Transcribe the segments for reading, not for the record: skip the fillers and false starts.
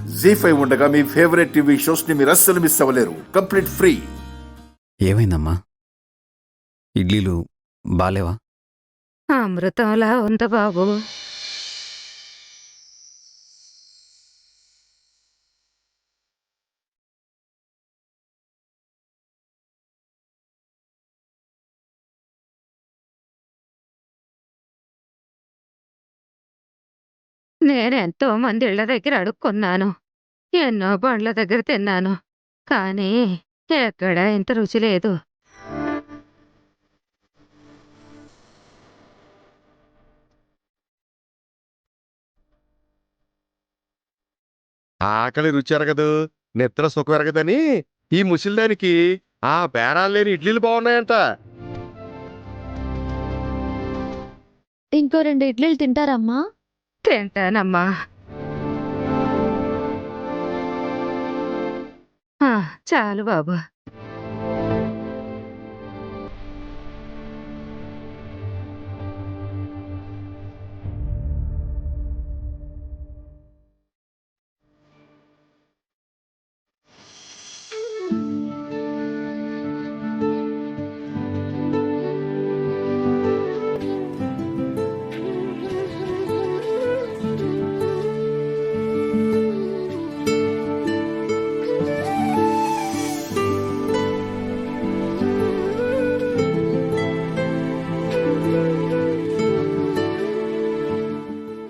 జీ5 ఉండగా మీ favourite TV shows ని మీరు అస్సలు మిస్ అవ్వలేరు. Complete free. ఏమైందమ్మా? ఇడ్లీలు బాలేవా? అమృతంలా ఉంది బాబు. నేనెంతో మంది ఇళ్ల దగ్గర అడుక్కున్నాను. ఎన్నో బండ్ల దగ్గర తిన్నాను. కానీ ఎక్కడా ఇంత రుచి లేదు. ఆకలి రుచి ఎరగదు, నిద్ర సుఖం ఎరగదని ఈ ముసిల్దానికి ఆ బేరాలు లేని ఇడ్లీలు బాగున్నాయంట. ఇంకో 2 ఇడ్లీలు తింటారమ్మా? తింటానమ్మా. చాలు బాబు.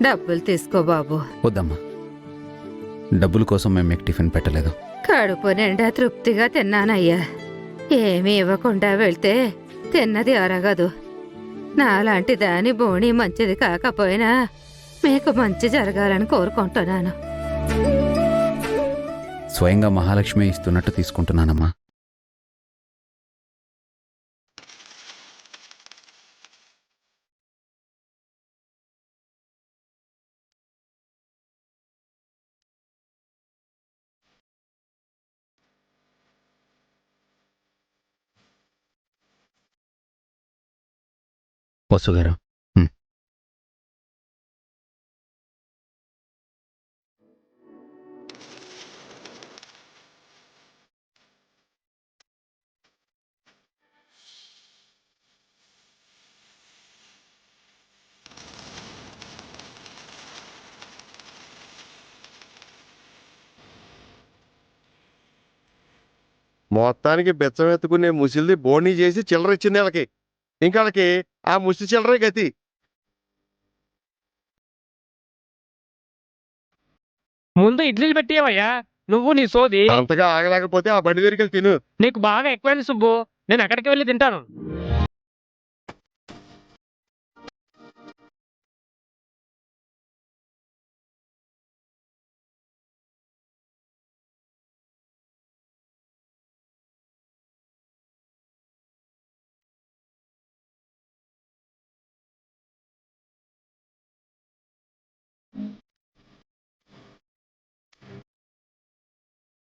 డబ్బులు తీసుకో బాబు. వద్దమ్మా, డబ్బుల కోసం మేము మీకు టిఫిన్ పెట్టలేదు. కడుపు నిండా తృప్తిగా తిన్నానయ్యా. ఏమీ ఇవ్వకుండా వెళ్తే తిన్నది అరగదు. నాలాంటి దాని బోణి మంచిది కాకపోయినా మీకు మంచి జరగాలని కోరుకుంటున్నాను. స్వయంగా మహాలక్ష్మి ఇస్తున్నట్టు తీసుకుంటున్నానమ్మా. వసు గారు, మొత్తానికి బెచ్చం ఎత్తుకునే ముసిల్ది బోణీ చేసి చిల్లర ఇచ్చింది వాళ్ళకి. ఇంకా వాళ్ళకి ఆ ముసి చిల్లరే గతి. ముందు ఇడ్లీలు పెట్టేవయ్యా, నువ్వు నీ సోది. అంతగా ఆగలేకపోతే ఆ బండి దగ్గరికి తిను. నీకు బాగా ఎక్కువైంది సుబ్బు, నేను అక్కడికి వెళ్ళి తింటాను.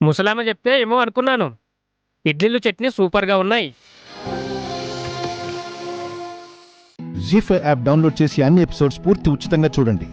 ముసలామ చెప్తే ఏమో అనుకున్నాను. ఇడ్లీలు చట్నీ సూపర్గా ఉన్నాయి. జీ5 యాప్ డౌన్లోడ్ చేసి అన్ని ఎపిసోడ్స్ పూర్తి ఉచితంగా చూడండి.